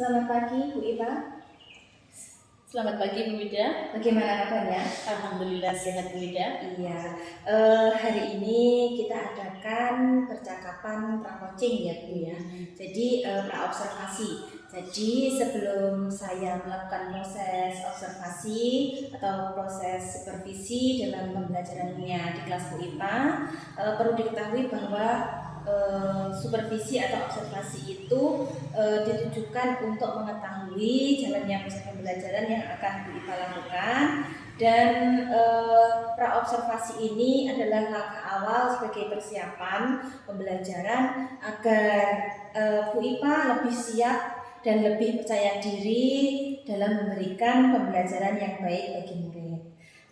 Selamat pagi Bu Ipa. Selamat pagi Bu Wida. Bagaimana kabarnya? Alhamdulillah sehat Bu Wida. Iya, hari ini kita adakan percakapan pra-coaching ya Bu ya. Jadi pra-observasi. Jadi sebelum saya melakukan proses observasi atau proses supervisi dalam pembelajarannya di kelas Bu Ipa, perlu diketahui bahwa supervisi atau observasi itu ditujukan untuk mengetahui jalannya proses pembelajaran yang akan Bu Ipa lakukan, dan pra-observasi ini adalah langkah awal sebagai persiapan pembelajaran agar Bu Ipa lebih siap dan lebih percaya diri dalam memberikan pembelajaran yang baik bagi murid.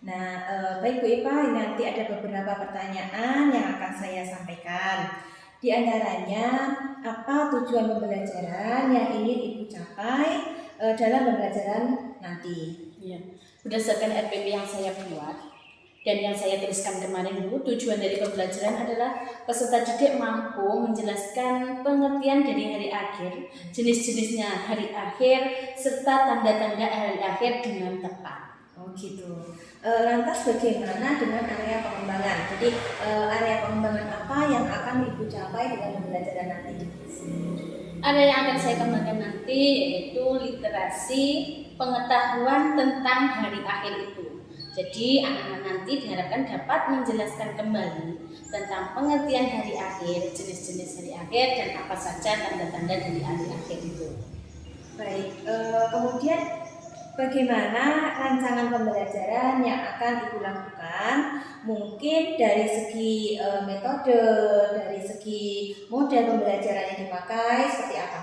Nah, baik Bu Ipa, nanti ada beberapa pertanyaan yang akan saya sampaikan. Di antaranya, apa tujuan pembelajaran yang ingin Ibu capai dalam pembelajaran nanti? Ya. Berdasarkan RPP yang saya buat dan yang saya tuliskan kemarin Bu, tujuan dari pembelajaran adalah peserta didik mampu menjelaskan pengertian dari hari akhir, jenis-jenisnya hari akhir, serta tanda-tanda hari akhir dengan tepat. Oh gitu. Lantas bagaimana dengan area pengembangan? Jadi area pengembangan apa yang akan Ibu capai dengan pembelajaran nanti? Ada yang akan saya kembangkan nanti yaitu literasi pengetahuan tentang hari akhir itu. Jadi anak-anak nanti diharapkan dapat menjelaskan kembali tentang pengertian hari akhir, jenis-jenis hari akhir, dan apa saja tanda-tanda dari hari akhir itu. Baik, kemudian bagaimana rancangan pembelajaran yang akan Ibu lakukan? Mungkin dari segi metode, dari segi model pembelajaran yang dipakai, seperti apa?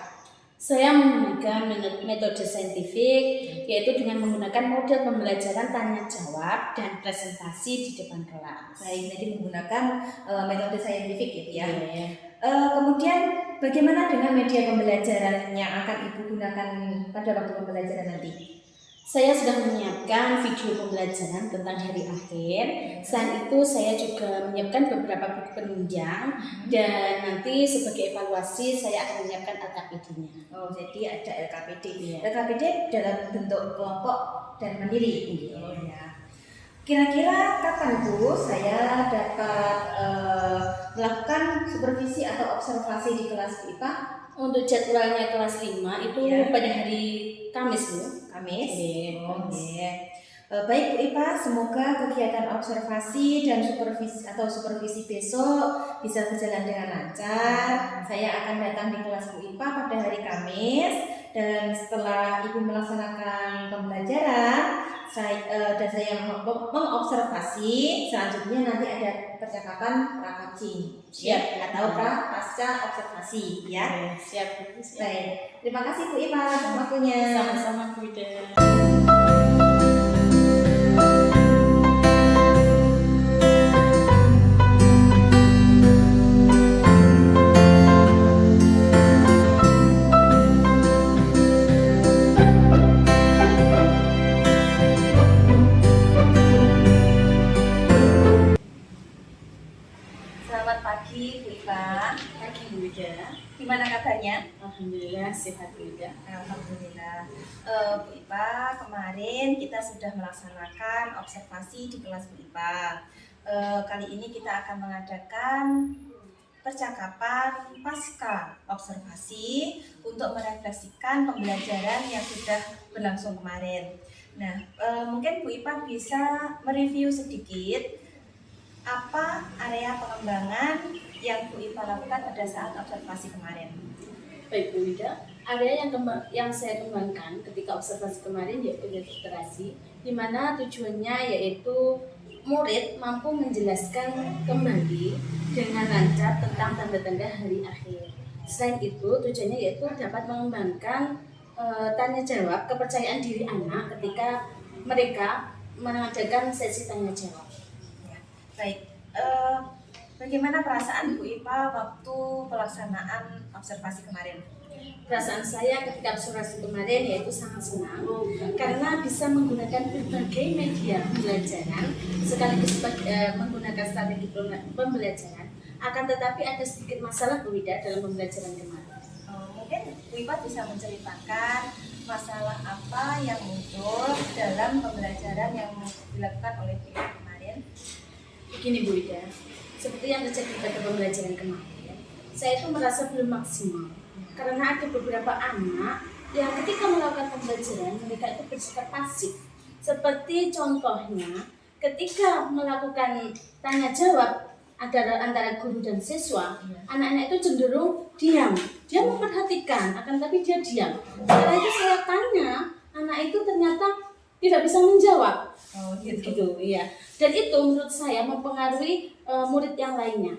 Saya menggunakan metode saintifik, yaitu dengan menggunakan model pembelajaran tanya jawab dan presentasi di depan kelas. Baik, jadi menggunakan metode saintifik gitu ya. Yeah. Kemudian bagaimana dengan media pembelajaran yang akan Ibu gunakan pada waktu pembelajaran nanti? Saya sudah menyiapkan video pembelajaran tentang hari akhir. Selain itu saya juga menyiapkan beberapa buku penunjang, dan nanti sebagai evaluasi saya akan menyiapkan LKPD-nya. Oh, jadi ada LKPD. Iya. LKPD dalam bentuk kelompok dan mandiri. Oh ya. Kira-kira kapan Bu saya dapat melakukan supervisi atau observasi di kelas IPA? Untuk jadwalnya kelas 5 itu pada hari Kamis Bu. Kamis? Oh, baik Bu Ipa, semoga kegiatan observasi dan supervisi besok bisa berjalan dengan lancar. Saya akan datang di kelas Bu Ipa pada hari Kamis, dan setelah Ibu melaksanakan pembelajaran dan saya mengobservasi, selanjutnya nanti ada percakapan pra-coaching atau pasca observasi ya. Siap. Baik, terima kasih Bu Ipa atas waktunya. Sama-sama Bu Ida. Selamat pagi Bu Ipa. Pagi Bu Ida. Gimana kabarnya? Alhamdulillah sehat Bu Ida. Alhamdulillah. Bu Ipa, kemarin kita sudah melaksanakan observasi di kelas Bu Ipa. Kali ini kita akan mengadakan percakapan pasca observasi untuk merefleksikan pembelajaran yang sudah berlangsung kemarin. Nah, mungkin Bu Ipa bisa mereview sedikit apa area pengembangan yang Bu Ipa lakukan pada saat observasi kemarin. Baik Bu Ida, area yang saya kembangkan ketika observasi kemarin yaitu literasi, di mana tujuannya yaitu murid mampu menjelaskan kembali dengan lancar tentang tanda-tanda hari akhir. Selain itu, tujuannya yaitu dapat mengembangkan tanya jawab kepercayaan diri anak ketika mereka mengadakan sesi tanya jawab. Ya, baik. Bagaimana perasaan Bu Ipa waktu pelaksanaan observasi kemarin? Perasaan saya ketika observasi kemarin yaitu sangat senang karena bisa menggunakan berbagai media pembelajaran sekaligus menggunakan strategi pembelajaran. Akan tetapi ada sedikit masalah Bu Wida dalam pembelajaran kemarin. Mungkin Bu Ipa bisa menceritakan masalah apa yang muncul dalam pembelajaran yang dilakukan oleh Bu Ipa kemarin. Begini Bu Wida, seperti yang terjadi pada pembelajaran kemarin, saya itu merasa belum maksimal karena ada beberapa anak yang ketika melakukan pembelajaran mereka itu bersikap pasif. Seperti contohnya ketika melakukan tanya jawab antara guru dan siswa, anak-anak itu cenderung diam. Dia memperhatikan, akan tapi dia diam. Setelah itu saya tanya, anak itu ternyata tidak bisa menjawab. Gitu, iya. Dan itu menurut saya mempengaruhi murid yang lainnya.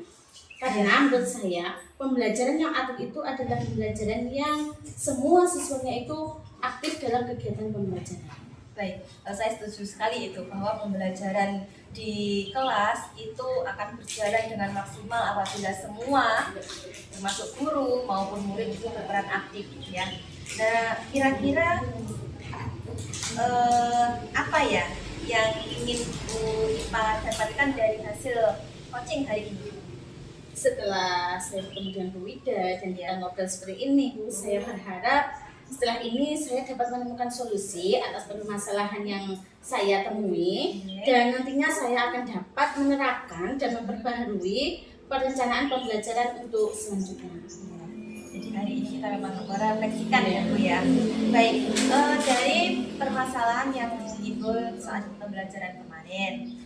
Karena menurut saya pembelajaran yang aktif itu adalah pembelajaran yang semua siswanya itu aktif dalam kegiatan pembelajaran. Baik, saya setuju sekali itu bahwa pembelajaran di kelas itu akan berjalan dengan maksimal apabila semua termasuk guru maupun murid itu berperan aktif ya. Nah, kira-kira apa ya yang ingin Bu Ipa dapatkan dari hasil coaching hari ini? Setelah saya kemudian Bu Wida dan kita ngobrol seperti ini, saya berharap setelah ini saya dapat menemukan solusi atas permasalahan yang saya temui dan nantinya saya akan dapat menerapkan dan memperbaharui perencanaan pembelajaran untuk selanjutnya. Jadi hari ini kita memang merefleksikan ya Bu ya. Baik, dari permasalahan yang timbul saat pembelajaran kemarin,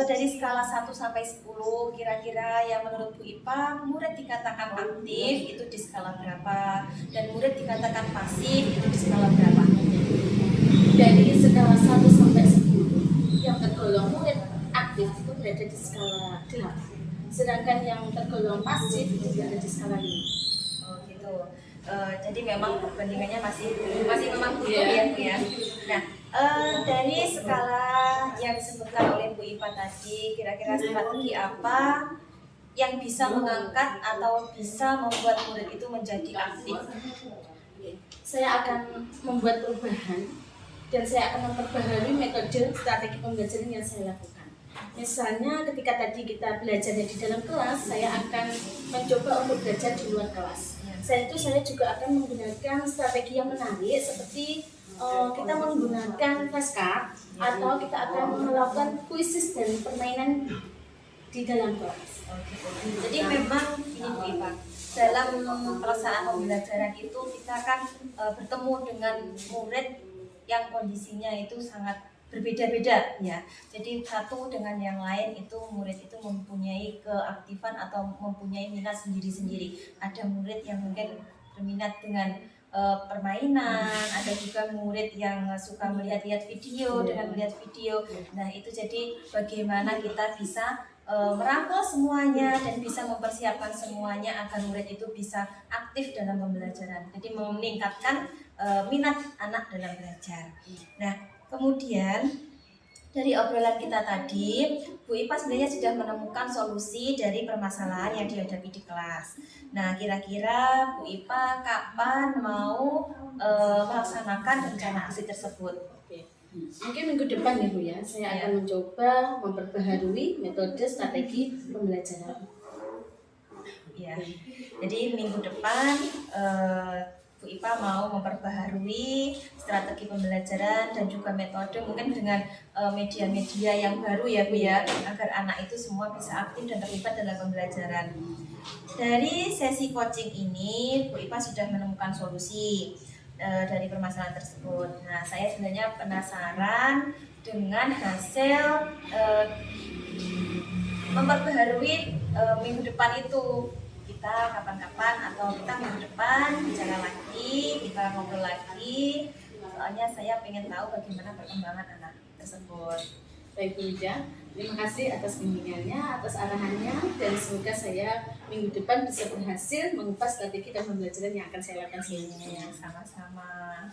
dari skala 1 sampai 10 kira-kira yang menurut Bu Ipa murid dikatakan aktif itu di skala berapa dan murid dikatakan pasif itu di skala berapa? Dari skala 1 sampai 10 yang tergolong murid aktif itu berada di skala 8, sedangkan yang tergolong pasif itu berada di skala 5. Oh gitu. Jadi memang perbandingannya masih memang butuh ya Bu ya. Nah, dari skala yang disebutkan oleh Bu Ipa tadi, kira-kira strategi apa yang bisa mengangkat atau bisa membuat murid itu menjadi aktif? Saya akan membuat perubahan dan saya akan memperbaharui metode strategi pembelajaran yang saya lakukan. Misalnya ketika tadi kita belajarnya di dalam kelas, saya akan mencoba untuk belajar di luar kelas. Selain itu saya juga akan menggunakan strategi yang menarik seperti kita menggunakan flashcard atau kita akan melakukan kuisis dan permainan di dalam kelas. Jadi memang ini Bu Ipa, dalam pelaksanaan pembelajaran itu kita akan bertemu dengan murid yang kondisinya itu sangat berbeda-beda ya. Jadi satu dengan yang lain itu murid itu mempunyai keaktifan atau mempunyai minat sendiri-sendiri. Ada murid yang mungkin berminat dengan permainan, ada juga murid yang suka melihat-lihat video dengan melihat video. Nah, itu jadi bagaimana kita bisa merangkul semuanya dan bisa mempersiapkan semuanya agar murid itu bisa aktif dalam pembelajaran. Jadi meningkatkan minat anak dalam belajar. Nah, kemudian dari obrolan kita tadi, Bu Ipa sebenarnya sudah menemukan solusi dari permasalahan yang dihadapi di kelas. Nah, kira-kira Bu Ipa kapan mau melaksanakan rencana aksi tersebut? Mungkin minggu depan ya Bu ya, saya akan mencoba memperbaharui metode strategi pembelajaran. Ya, jadi minggu depan Bu Ipa mau memperbaharui strategi pembelajaran dan juga metode mungkin dengan media-media yang baru ya Bu ya, agar anak itu semua bisa aktif dan terlibat dalam pembelajaran. Dari sesi coaching ini Bu Ipa sudah menemukan solusi dari permasalahan tersebut. Nah, saya sebenarnya penasaran dengan hasil memperbaharui minggu depan itu. Kita kapan-kapan atau kita minggu depan bicara lagi, kita ngobrol lagi. Soalnya saya pengen tahu bagaimana perkembangan anak tersebut. Baik Bu Ida, Terima kasih atas bimbingannya, atas arahannya, dan semoga saya minggu depan bisa berhasil mengubah strategi dan pembelajaran yang akan saya lakukan selanjutnya. Sama-sama.